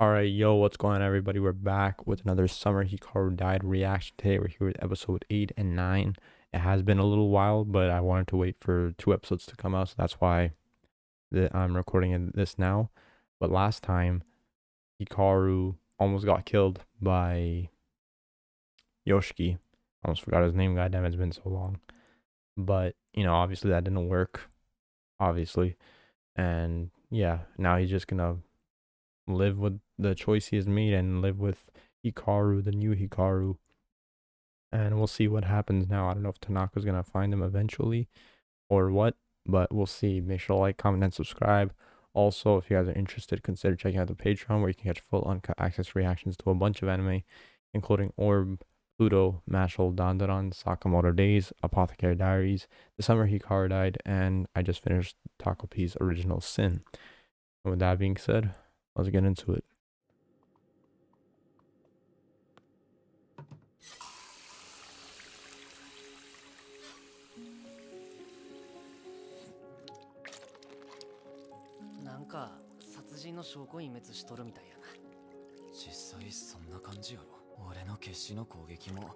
Alright, yo, what's going on, everybody? We're back with another Summer Hikaru Died reaction. Today, we're here with episode 8 and 9. It has been a little while, but I wanted to wait for 2 episodes to come out, so that's why I'm recording this now. But last time, Hikaru almost got killed by Yoshiki. Almost forgot his name, goddamn, it's been so long. But, obviously that didn't work, obviously. And, yeah, now he's just gonna live with the choice he has made and live with Hikaru, the new Hikaru. And we'll see what happens now. I don't know if Tanaka's gonna find him eventually or what, but we'll see. Make sure to like, comment, and subscribe. Also, if you guys are interested, consider checking out the Patreon where you can catch full uncut access reactions to a bunch of anime, including Orb, Pluto, Mashal, Dandaron, Sakamoto Days, Apothecary Diaries, The Summer Hikaru Died, and I just finished Taco P's Original Sin. And with that being said, let's get into it. なんか殺人の証拠隠滅しとるみたいやな。実際そんな感じやろ。俺の決死の攻撃も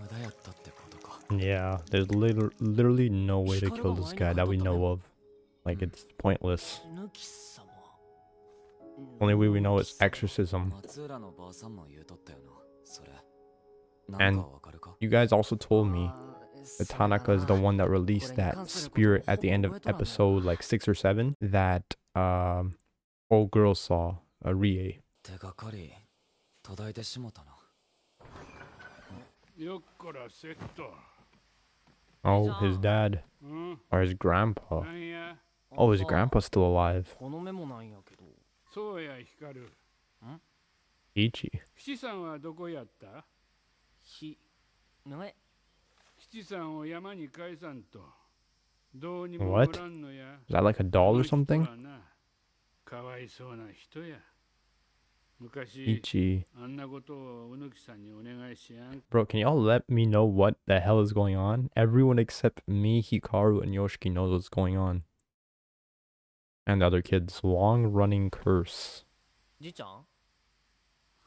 無駄やったってことか。Yeah, there's literally no way to kill this guy that we know of. Like, it's pointless. Only way we know is exorcism. And you guys also told me that Tanaka is the one that released that spirit at the end of episode like 6 or 7 that old girl saw, Rie. Oh, his dad. Or his grandpa. Oh, his grandpa's still alive. Ichi. What? Is that like a doll or something? Ichi. Bro, can y'all let me know what the hell is going on? Everyone except me, Hikaru, and Yoshiki knows what's going on. And the other kids. Long running curse.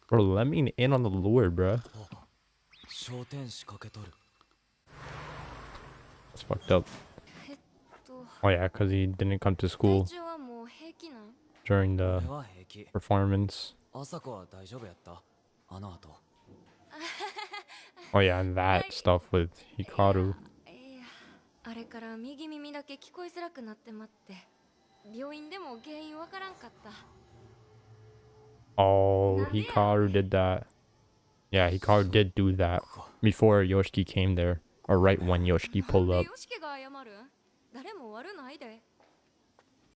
Bro, let me in on the lure, bro. That's fucked up. Oh yeah, because he didn't come to school during the performance. Oh yeah, and that stuff with Hikaru. Oh, Hikaru did that. Yeah, Hikaru did do that before Yoshiki came there. Or right when Yoshiki pulled up.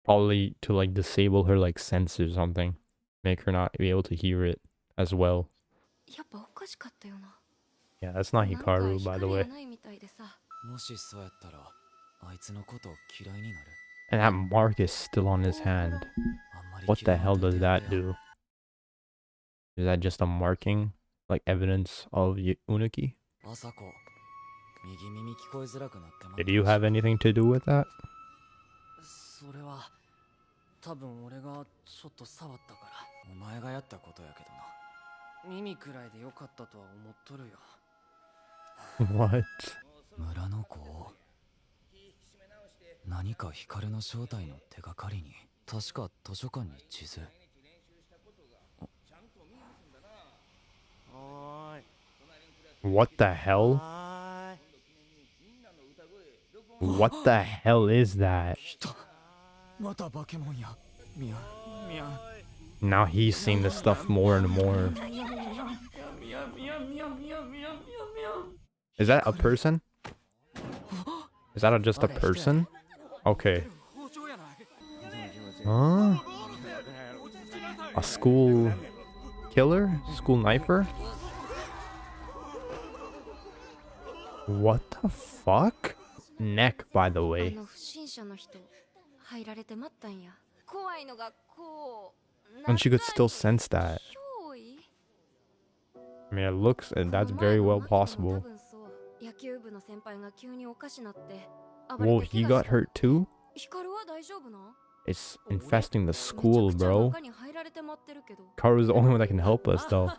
Probably to like disable her like sense or something. Make her not be able to hear it as well. Yeah, that's not Hikaru, by the way. And that mark is still on his hand. What the hell does that do? Is that just a marking? Like evidence of Uniki? Did you have anything to do with that? What? 何か光の正体の手がかりに確か図書館に地図。What the hell? What the hell is that? Now he's seeing this stuff more and more. Is that a person? Is that just a person? Okay. Huh? A school killer? School knifer? What the fuck? Neck, by the way. And she could still sense that. I mean, it looks, and that's very well possible. Whoa, he got hurt too? It's infesting the school, bro. Hikaru's the only one that can help us, though.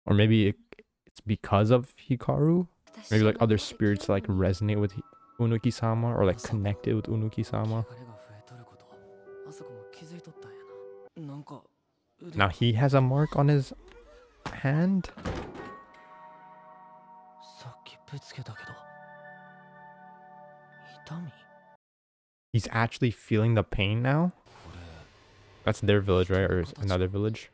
Or maybe it's because of Hikaru? Maybe like other spirits like resonate with Unuki-sama or like connected with Unuki-sama. Now he has a mark on his hand? He's actually feeling the pain now? That's their village, right? Or another village?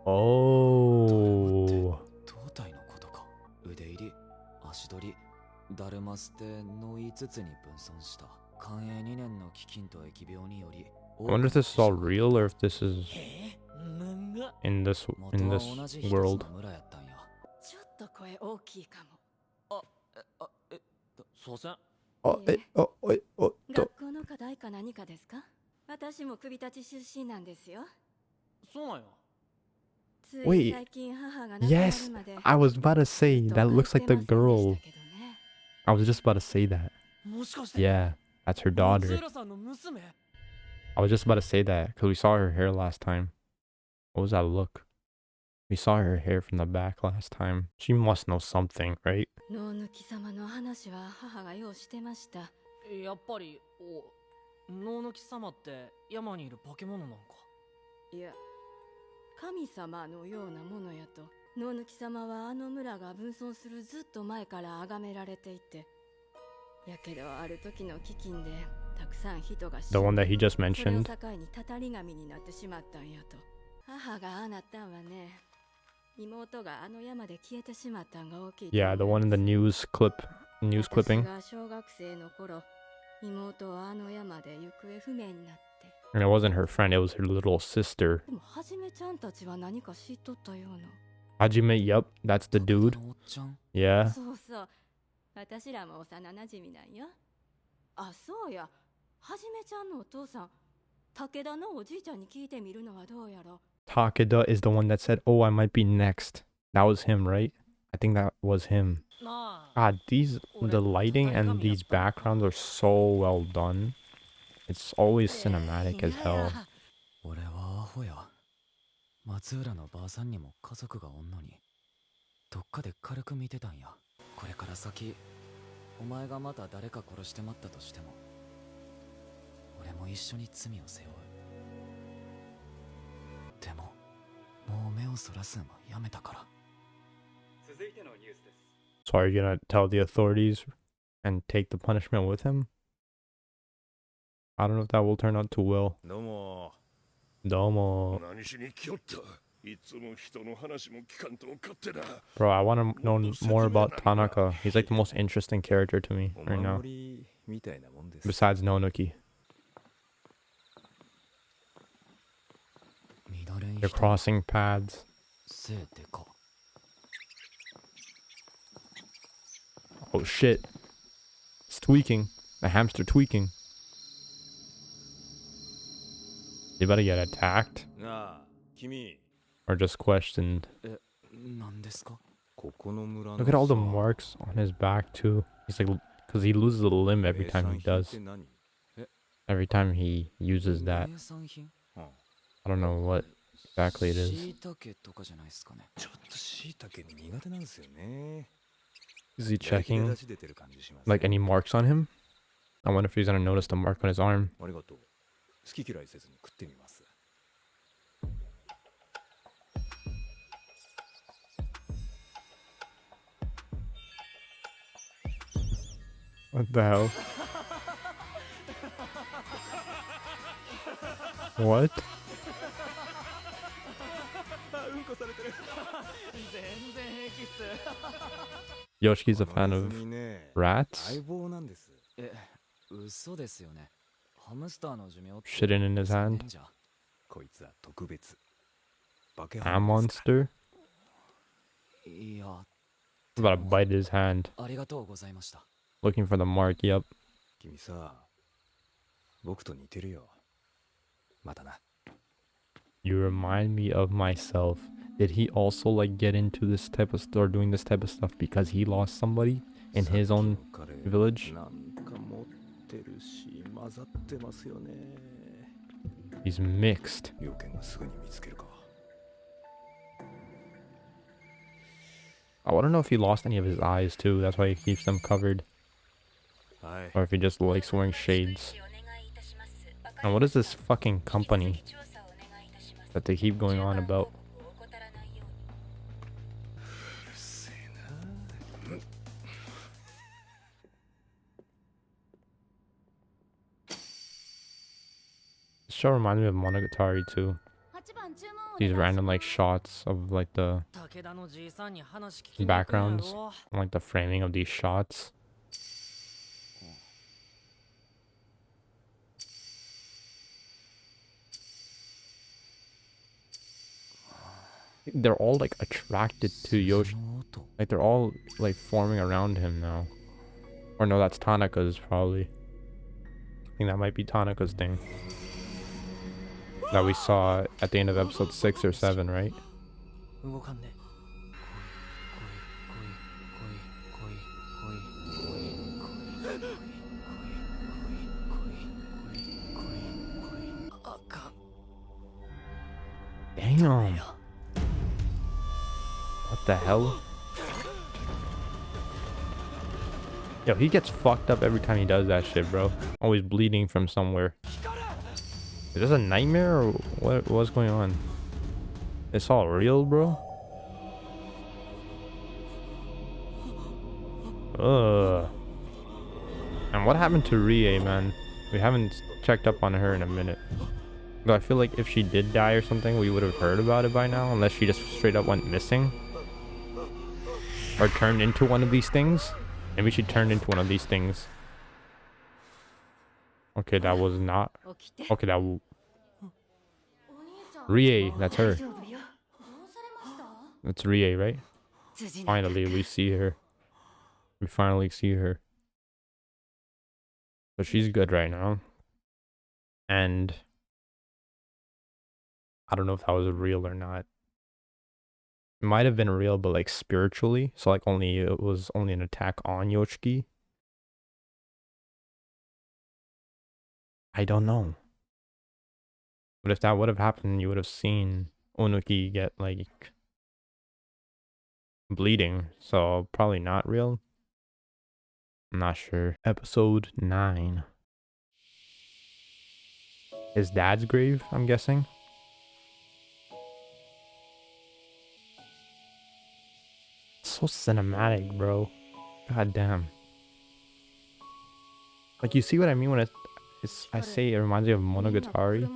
Oh. I wonder if this is all real or if this is in this world. Wait, yes, I was about to say, that looks like the girl. I was just about to say that. Yeah, that's her daughter. I was just about to say that because we saw her hair last time. What was that look? We saw her hair from the back last time. She must know something, right? The one that he just mentioned. Yeah, the one in the news clipping. And it wasn't her friend, it was her little sister. Hajime, yup, that's the dude. Yeah. Takeda is the one that said, "Oh, I might be next." That was him, right? I think that was him. God, the lighting and these backgrounds are so well done. It's always cinematic as hell. So are you gonna tell the authorities and take the punishment with him? I don't know if that will turn out too well. Domo. Bro, I want to know more about Tanaka. He's like the most interesting character to me right now. Besides Nonuki. You're crossing paths. Oh shit. It's tweaking. The hamster tweaking. You about to get attacked? Or just questioned? Look at all the marks on his back too. He's like, because he loses a limb every time he does. Every time he uses that. I don't know what exactly it is. Is he checking like any marks on him? I wonder if he's gonna notice the mark on his arm. What the hell? What? Yoshi's a fan of rats? Shitting in his hand? A monster? I'm about to bite his hand. Looking for the mark, yep. You remind me of myself. Did he also like get into this type of stuff, doing this type of stuff because he lost somebody? in his own village. He's mixed. I want to know if he lost any of his eyes too. That's why he keeps them covered. Or if he just likes wearing shades. And what is this fucking company that they keep going on about? This show reminds me of Monogatari too. These random like shots of like the backgrounds and like the framing of these shots. They're all like attracted to Yoshi. Like they're all like forming around him now. Or no, that's Tanaka's probably. I think that might be Tanaka's thing. That we saw at the end of episode 6 or 7, right? Damn. What the hell? Yo, he gets fucked up every time he does that shit, bro. Always bleeding from somewhere. Is this a nightmare or what's going on? It's all real, bro? Ugh. And what happened to Rie, man? We haven't checked up on her in a minute. But I feel like if she did die or something, we would have heard about it by now, unless she just straight up went missing. Or turned into one of these things. Maybe she turned into one of these things. Okay, that was not... Okay, that... Rie, that's her. That's Rie, right? Finally, we see her. We finally see her. So she's good right now. And... I don't know if that was real or not. It might have been real, but like spiritually. So like only it was only an attack on Yoshiki. I don't know. But if that would have happened, you would have seen Onuki get like bleeding. So probably not real. I'm not sure. Episode 9. His dad's grave, I'm guessing. So cinematic, bro. God damn. Like, you see what I mean when I say it reminds me of Monogatari?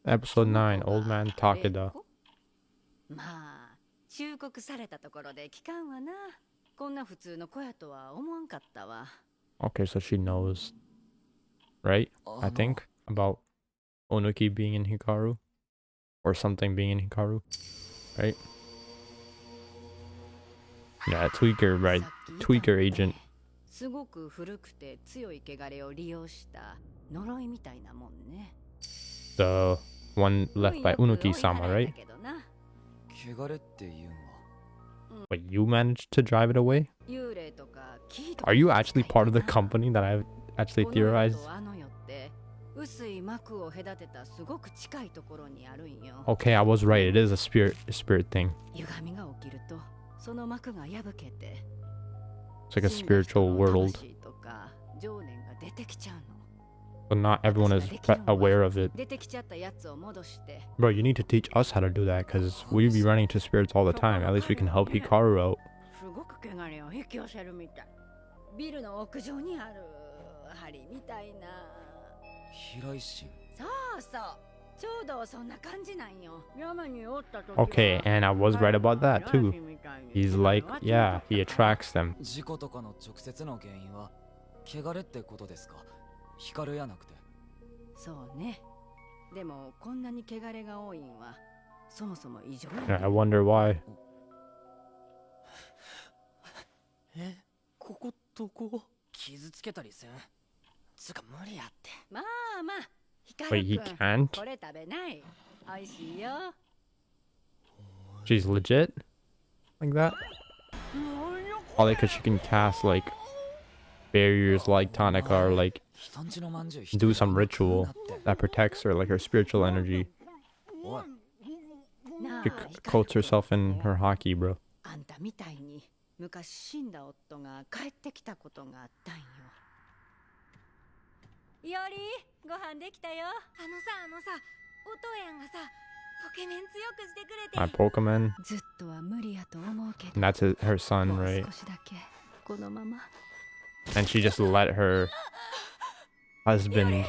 Episode 9, Old Man Takeda. Okay, so she knows, right? I think about Onuki being in Hikaru, or something being in Hikaru, right? Yeah, tweaker, right? Tweaker agent. The one left by Unuki-sama, right? Wait, you managed to drive it away? Are you actually part of the company that I've actually theorized? Okay, I was right. It is a spirit thing. It's like a spiritual world. But not everyone is aware of it. Bro, you need to teach us how to do that, because we be running to spirits all the time. At least we can help Hikaru out. Okay, and I was right about that too. He's like, yeah, he attracts them. Yeah, I wonder why. つうか無理やって。まあまあ、Wait, he 光くん、 can't? これ食べない。美味しいよ。 She's legit? Like that? Probably because she can cast, like, barriers like Tanaka or, like, 人んちのまんじゅう do some ritual that protects her, like, her spiritual energy. おい、な She あ、 coats herself in her hockey, bro. あんたみたいに昔死んだ夫が帰ってきたことがあったんよ。いおり、ご飯できたよ。あのさ、お父やんがさ、ポケメン強くしてくれて。 My Pokemon. ずっとは無理やと思うけど、 And that's her son, もう right? 少しだけこのまま。 And she just let her husband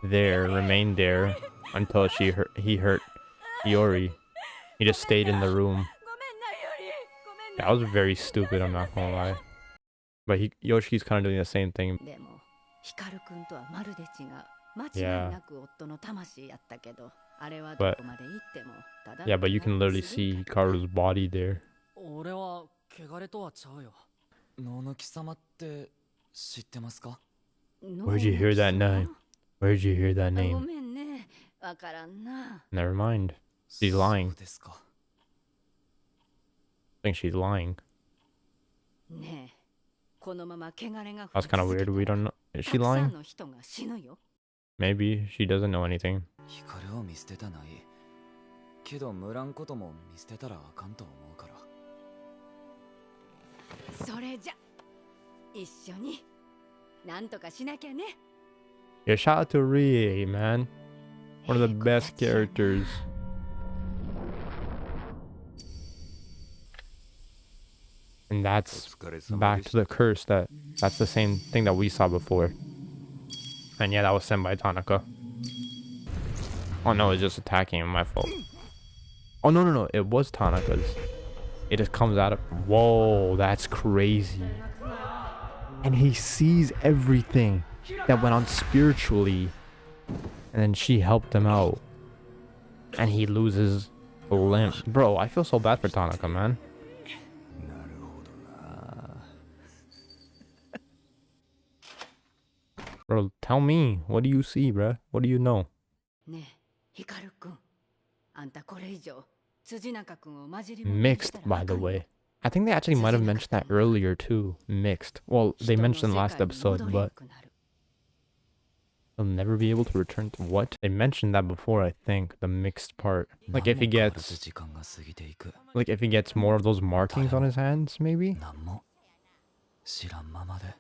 there remain there until he hurt Iori. He just stayed in the room. ごめんな、いおり。ごめんな。 That was very stupid, I'm not gonna lie. But Yoshi's kind of doing the same thing. でも光くんとはまるで違う。間違いなく夫の魂やったけど、あれはどこまで行ってもただ。 Yeah, but you can literally see Hikaru's body there. 俺は汚れとはちゃうよ。野抜き様って知ってますか？ Where'd you hear that name? Where'd you hear that ご name? めんね、わからんな。 Never mind. She's lying. そうですか。 I think she's lying. ねえ、このまま汚れが That's kind of weird. We don't know. Is she たくさん lying? の人が死ぬよ。 Maybe she doesn't know anything. 光を見捨てたない。けど無覧ことも見捨てたらあかんと思うから。それじゃ一緒になんとかしなきゃね。 Yeah, shout out to Rie, man. One of the best characters. And that's back to the curse that's the same thing that we saw before. And yeah, that was sent by Tanaka. Oh no, it's just attacking him, my fault. Oh no, it was Tanaka's. It just comes out of, whoa, that's crazy. And he sees everything that went on spiritually. And then she helped him out. And he loses a limb. Bro, I feel so bad for Tanaka, man. Bro, tell me, what do you see, bro? What do you know? ねえ、光くん、あんたこれ以上辻中くんを混じりもんにし Mixed, たらあ by か the んよ。 way. I think they actually might have mentioned that earlier too. Mixed. Well, they 人の mentioned 世 last 界に episode, 戻れな but くなる。 he'll never be able to return to what? They mentioned that before, I think, the mixed part. Like if he 何も変わらず gets 時間が過ぎていく。 like if he gets more of those markings on his hands, maybe? 何も知らんままで。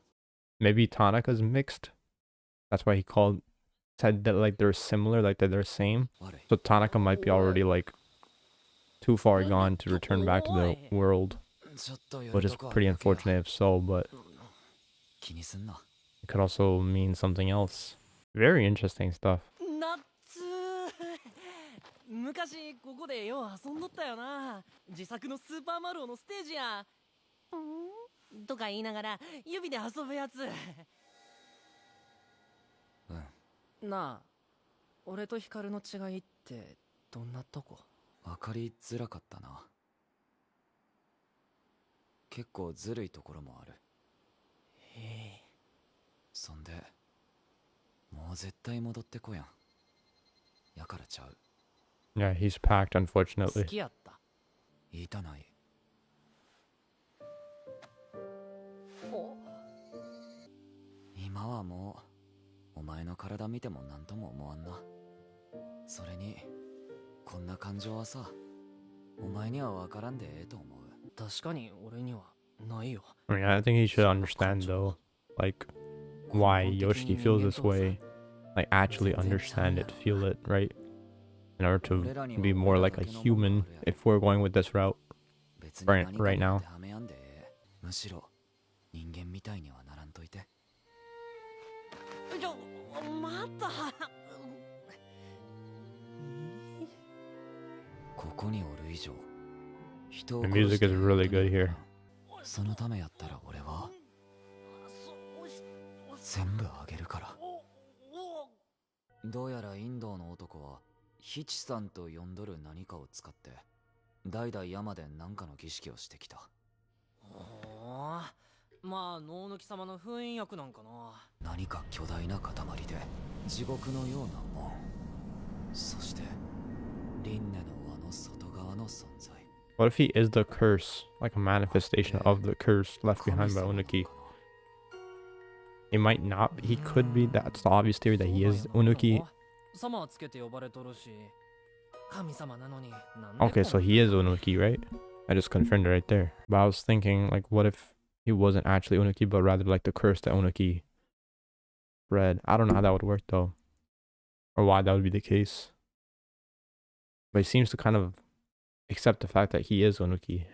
Maybe Tanaka's mixed. That's why he said that like they're similar, like that they're same. 悪い。 So Tanaka might be already like too far gone to return back to the world, ちょっとや which る is とこあ pretty るだけや。 unfortunate if so, but 気にすんな。 it could also mean something else. Very interesting stuff. 夏昔ここでよう遊んどったよな。自作のスーパーマリオのステージや。とか言いながら指で遊ぶやつ。なあ、俺とヒカルの違いってどんなとこ？分かりづらかったな。結構ずるいところもある。へえ。そんでもう絶対戻ってこやん。やからちゃう。 Yeah, he's packed, 好 unfortunately. きやった。言いたない。お、今はもうお前の体見ても何とも思わんな。それにこんな感情はさ、お前には分からんでええと思う。確かに俺にはないよ。 I mean, I think he should understand though, like why Yoshi feels this way. Like actually understand it, feel it, right? In order to be more like a human, if we're going with this route. 別に Right- 何か right に now. 当てはめやんでええ。むしろ人間みたいにはならんといて。待った。ここにおる以上、人を The 殺 music して is really good here. そのためやったら俺は全部あげるから。どうやらインドの男はヒチさんと呼んどる何かを使って代々山で何かの儀式をしてきた。おお、まあ能抜き様の封印役なんかな。何か巨大な塊で地獄のようなもん。そして輪廻の輪の外側の存在。 What if he is the curse, like a manifestation of the curse left 神 behind by 様なの Unuki? かな。 It might not. He could be. That's the obvious theory that he is Unuki. 様はつけて呼ばれとるし、神様なのになんで Okay, so he is Unuki, right? I just confirmed it right there. But I was thinking, like, what if he wasn't actually Unuki, but rather like the curse that Unuki spread? I don't know how that would work though, or why that would be the case. But he seems to kind of accept the fact that he is Unuki.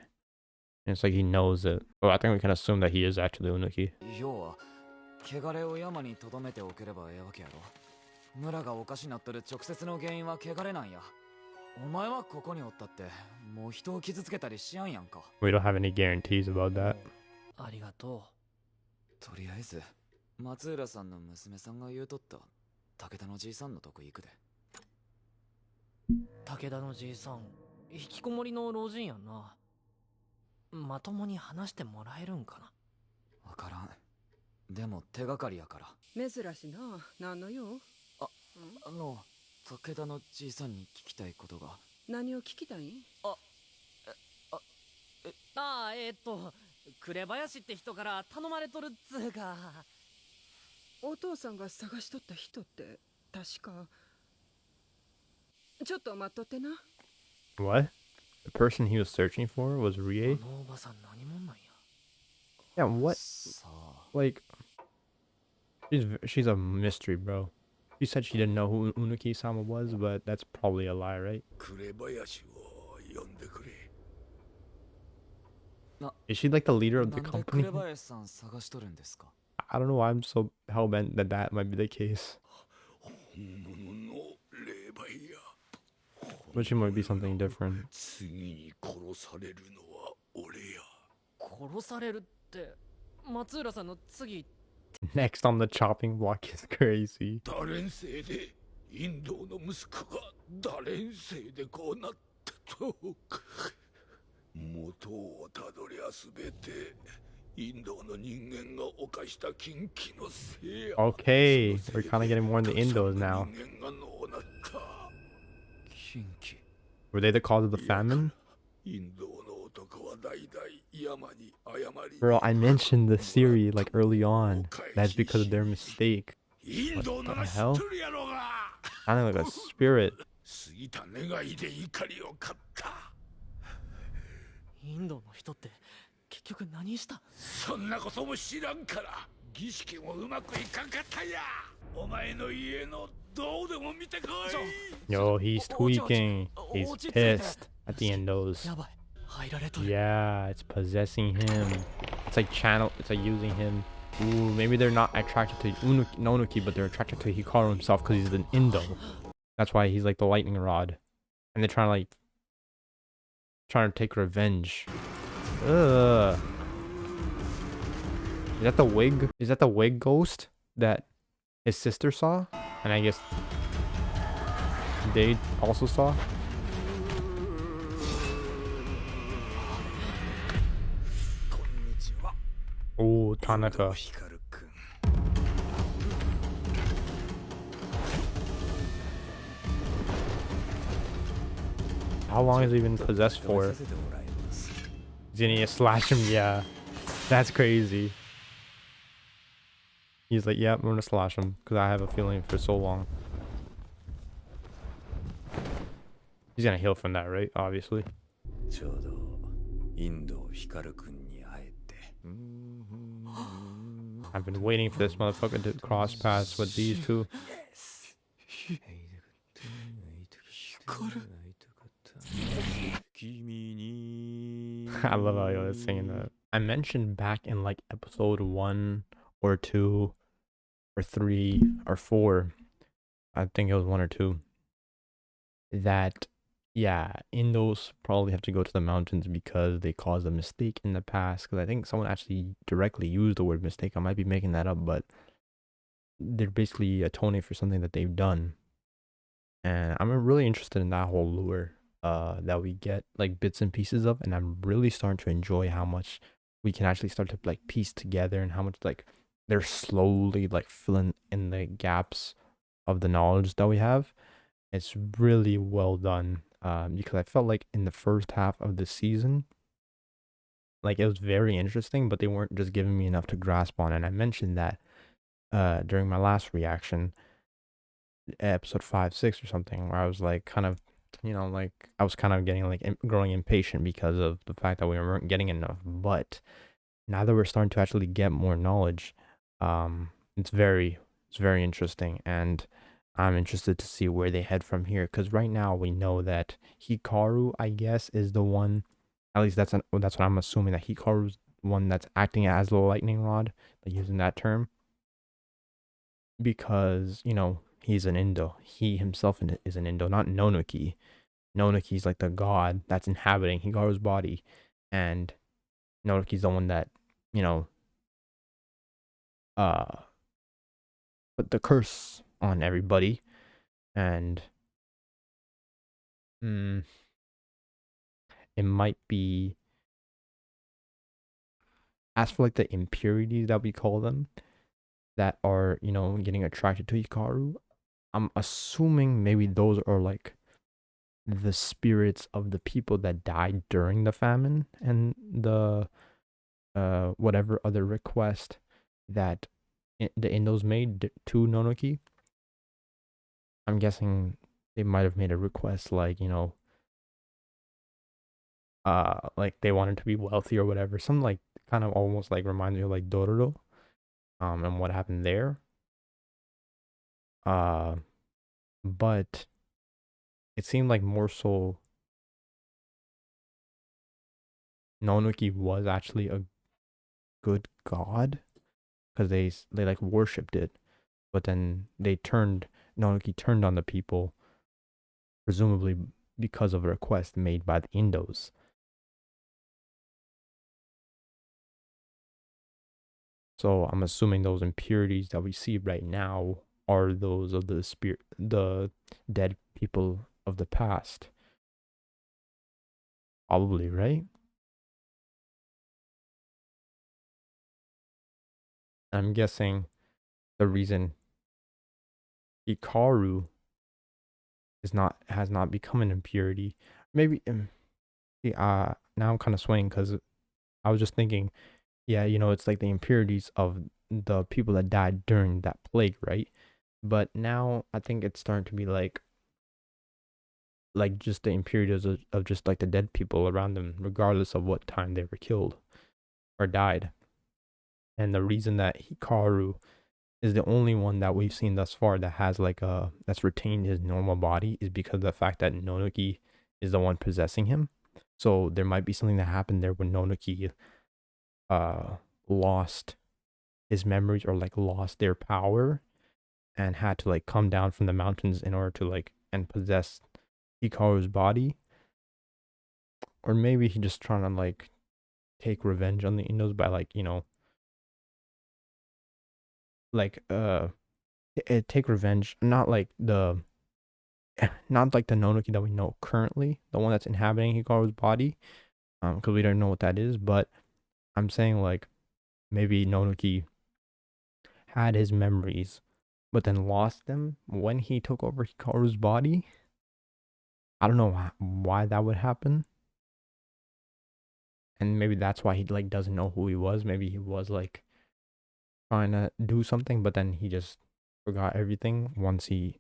And it's like he knows it. Well, I think we can assume that he is actually Unuki. 要は汚れを山に留めておければええわけやろ。村がおかしなっとる直接の原因は汚れなんや。お前はここにおったってもう人を傷つけたりしやんやんか。 We don't have any guarantees about that. ありがととりあえず松浦さんの娘さんが言うとった武田のじいさんのとこ行くで。う。武田のじいさん、引きこもりの老人やんな。まともに話してもらえるんかな。わからん。でも手がかりやから。珍しいな。何の用？武田のじいさんに聞きたいことが。何を聞きたいん？紅林って人から頼まれとるっつうか。お父さんが探しとった人って確か。ちょっと待っとってな。 What? The person he was searching for was あ Rie? のおばさん何者なんや。 Yeah, what? さあ。 Like, she's a mystery, bro. She said she didn't know who Unuki-sama was, but that's probably a lie, right? 紅林を呼んでくれ。 Is she like the leader of な the んで company? 紅林さん探しとるんですか。 I don't know why I'm so hell-bent that that might be the case. 本物の霊媒や。 But she might be something different. 次に殺されるのは俺や。殺されるって松浦さんの次。 Next on the chopping block is crazy. ダレン星でインドの息子がダレン星でこうなったと。元をたどりゃすべてインドの人間が犯した禁忌のせいや。 Okay, we're kind of getting more into Indos now. 人間がのうなった。禁忌。 Were they the cause of the famine? インドの男は代々山に謝り。 Bro, I mentioned the theory like early on. That's because of their mistake. インドの What the 知 hell? っとるやろが。 Sounding like a spirit. 過ぎた願いで怒りを買った。インドの人って結局何した？そんなことも知らんから儀式もうまくいかんかったんや。お前の家のどうでも見てこい。 Yo, he's tweaking. He's pissed at the Endos. やばい、入られとる。 Yeah, it's possessing him. It's like it's like using him. Ooh, maybe they're not attracted to Unuki, but they're attracted to Hikaru himself because he's an Indo. That's why he's like the lightning rod. And they're trying to take revenge. Ugh. Is that the wig? Is that the wig ghost that his sister saw? And I guess they also saw? こんにちは。 Oh, Tanaka. ヒカルくん。 How long has he been possessed for? させてもらいます。 He's gonna slash him, yeah. That's crazy. He's like, yeah, I'm gonna slash him because I have a feeling for so long. He's gonna heal from that, right? Obviously. ちょうどインドヒカルくんに会えて。 I've been waiting for this motherfucker to cross paths with these two. ヒカル。 I love how you're singing that. I mentioned back in like episode 1 or 2 or 3 or 4, I think it was 1 or 2, that yeah, Indos probably have to go to the mountains because they caused a mistake in the past. Because I think someone actually directly used the word mistake. I might be making that up, but they're basically atoning for something that they've done. And I'm really interested in that whole lure that we get like bits and pieces of, and I'm really starting to enjoy how much we can actually start to like piece together, and how much like they're slowly like filling in the gaps of the knowledge that we have. It's really well done. Because I felt like in the first half of the season, like it was very interesting, but they weren't just giving me enough to grasp on. And I mentioned that during my last reaction, episode 5, 6 or something, where I was like kind of, like I was kind of getting like growing impatient because of the fact that we weren't getting enough. But now that we're starting to actually get more knowledge, um, it's very interesting, and I'm interested to see where they head from here. Because right now we know that Hikaru, I guess, is the one. At least that's what I'm assuming, that Hikaru's one that's acting as the lightning rod, like using that term, because he's an Indo. He himself is an Indo, not Nonoki. Nonoki's like the god that's inhabiting Hikaru's body, and Nonoki's the one that you know uh put the curse on everybody. And mm, it might be, as for like the impurities that we call them, that are getting attracted to Hikaru, I'm assuming maybe those are like the spirits of the people that died during the famine, and the whatever other request that the Indos made to Nonoki. I'm guessing they might have made a request like like they wanted to be wealthy or whatever. Some like kind of almost like reminds me of like Dororo, and what happened there. Uh, but it seemed like more so Nonoki was actually a good god, because they like worshipped it, but then Nonoki turned on the people, presumably because of a request made by the Indos. So I'm assuming those impurities that we see right now are those of the dead people of the past. Probably, right? I'm guessing the reason Hikaru has not become an impurity. Maybe now I'm kind of swaying, because I was just thinking, yeah, it's like the impurities of the people that died during that plague, right? But now I think it's starting to be like just the impurities of just like the dead people around them, regardless of what time they were killed or died. And the reason that Hikaru is the only one that we've seen thus far that has like that's retained his normal body is because of the fact that Nonoki is the one possessing him. So there might be something that happened there when Nonoki lost his memories, or like lost their power, and had to like come down from the mountains in order to like and possess Hikaru's body. Or maybe he just trying to like take revenge on the Indos by like like take revenge, not like the not like the Nonoki that we know currently, the one that's inhabiting Hikaru's body, because we don't know what that is. But I'm saying like maybe Nonoki had his memories, but then lost them when he took over Hikaru's body. I don't know why that would happen, and maybe that's why he like doesn't know who he was. Maybe he was like trying to do something, but then he just forgot everything once he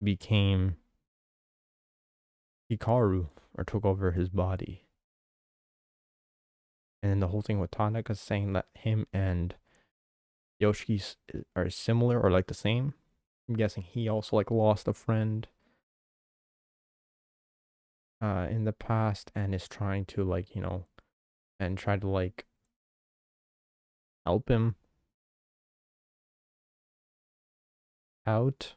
became Hikaru, or took over his body. And then the whole thing with Tanaka saying that him and Yoshi are similar or like the same. I'm guessing he also like lost a friend in the past, and is trying to like and try to like help him out,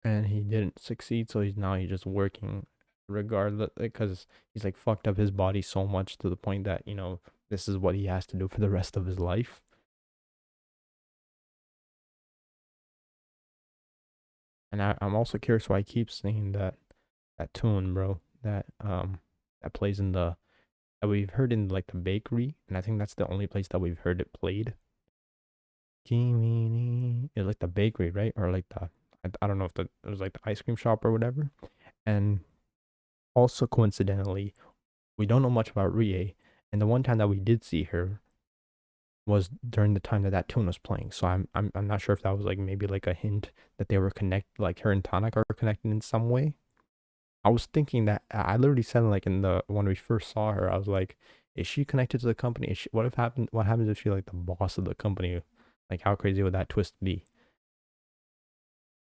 and he didn't succeed. So he's just working regardless, because he's like fucked up his body so much to the point that this is what he has to do for the rest of his life. And I'm also curious why I keep seeing that tune, bro, that plays in the that we've heard in like the bakery, and I think that's the only place that we've heard it played. Kimini, it's like the bakery, right? Or like I don't know if it was like the ice cream shop or whatever. And also coincidentally, we don't know much about Rie, and the one time that we did see her was during the time that that tune was playing. So I'm not sure if that was like maybe like a hint that they were connected, like her and Tanaka are connected in some way. I was thinking that I literally said like in the when we first saw her, I was like, is she connected to the company? Is she, what happens if she's like the boss of the company? Like how crazy would that twist be?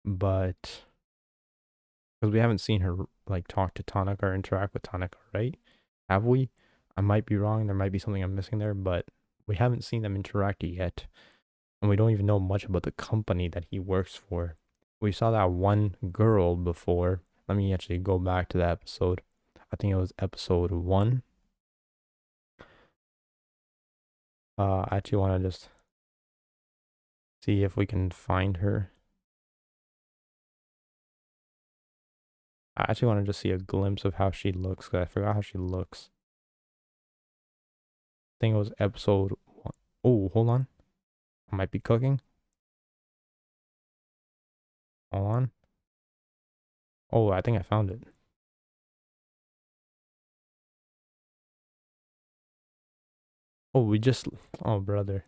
But because we haven't seen her like talk to Tanaka or interact with Tanaka, right? Have we? I might be wrong. There might be something I'm missing there, but we haven't seen them interact yet. And we don't even know much about the company that he works for. We saw that one girl before. Let me actually go back to that episode. I think it was episode 1. I actually want to just see if we can find her. I actually want to just see a glimpse of how she looks, because I forgot how she looks. I think it was episode 1. Oh, hold on. I might be cooking. Hold on. Oh, I think I found it. Oh, we just... Oh, brother.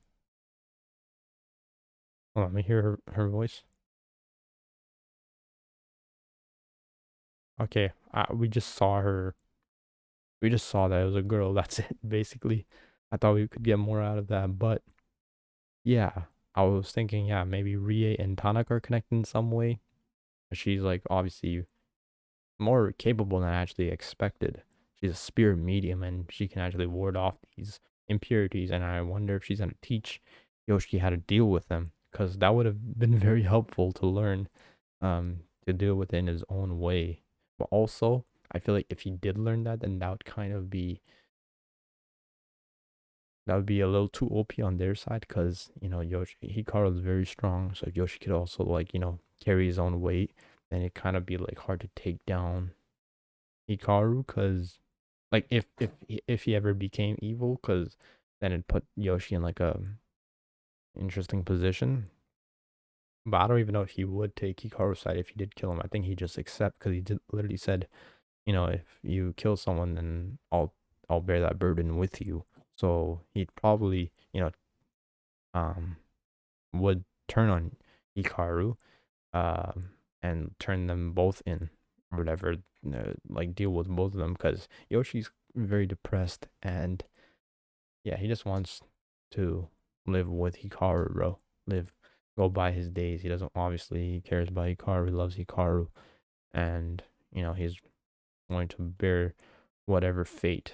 Hold on, let me hear her voice. Okay, we just saw her. We just saw that it was a girl. That's it, basically. I thought we could get more out of that, but yeah, I was thinking, yeah, maybe Rie and Tanaka are connected in some way. She's like obviously more capable than I actually expected. She's a spirit medium and she can actually ward off these impurities. And I wonder if she's gonna teach Yoshi how to deal with them, because that would have been very helpful to learn, to deal with it in his own way. But also, I feel like if he did learn that, then that would kind of be that would be a little too OP on their side, because Yoshi Hikaru is very strong. So if Yoshi could also like carry his own weight, then it kind of be like hard to take down Hikaru, because like if he ever became evil, because then it'd put Yoshi in like a interesting position. But I don't even know if he would take Hikaru's side if he did kill him. I think he just accept, because he did literally said, if you kill someone, then I'll bear that burden with you. So he'd probably um would turn on Hikaru, and turn them both in, or whatever, like deal with both of them, because Yoshi's very depressed, and yeah, he just wants to live with Hikaru, bro. Go by his days. He doesn't, obviously, he cares about Hikaru, he loves Hikaru, and he's going to bear whatever fate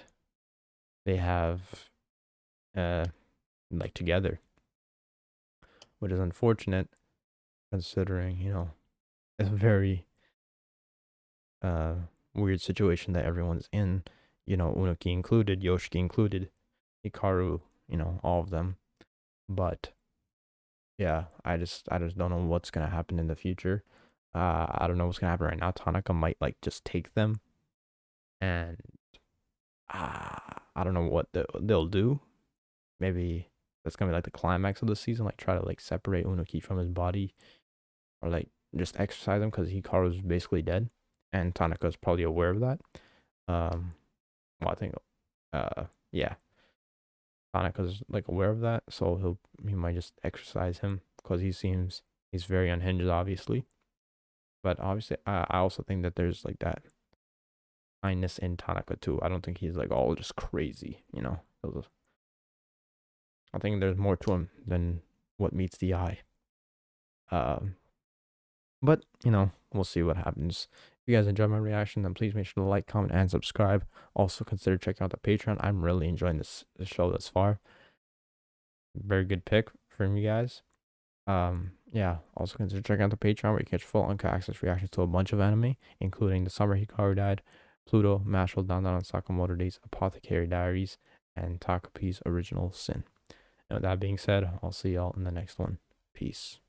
they have, like together, which is unfortunate considering it's a very uh weird situation that everyone's in, Unuki included, Yoshiki included, Hikaru, all of them. But yeah, I just don't know what's gonna happen in the future. I don't know what's gonna happen right now. Tanaka might like just take them, and I don't know what they'll do. Maybe that's gonna be like the climax of the season, like try to like separate Unuki from his body, or like just exercise him, because Hikaru's basically dead, and Tanaka's probably aware of that. Well, I think, yeah, Tanaka's like aware of that, so he might just exercise him, because he's very unhinged, obviously. But obviously, I also think that there's like that kindness in Tanaka too. I don't think he's like all just crazy, I think there's more to him than what meets the eye. Um, but we'll see what happens. If you guys enjoyed my reaction, then please make sure to like, comment, and subscribe. Also consider checking out the Patreon. I'm really enjoying this show thus far. Very good pick from you guys. Yeah, also consider checking out the Patreon, where you catch full uncut access reactions to a bunch of anime, including The Summer Hikaru Died, Pluto, Mashal, Down Down on Sakamoto Days, Apothecary Diaries, and Takapi's Original Sin. And with that being said, I'll see y'all in the next one. Peace.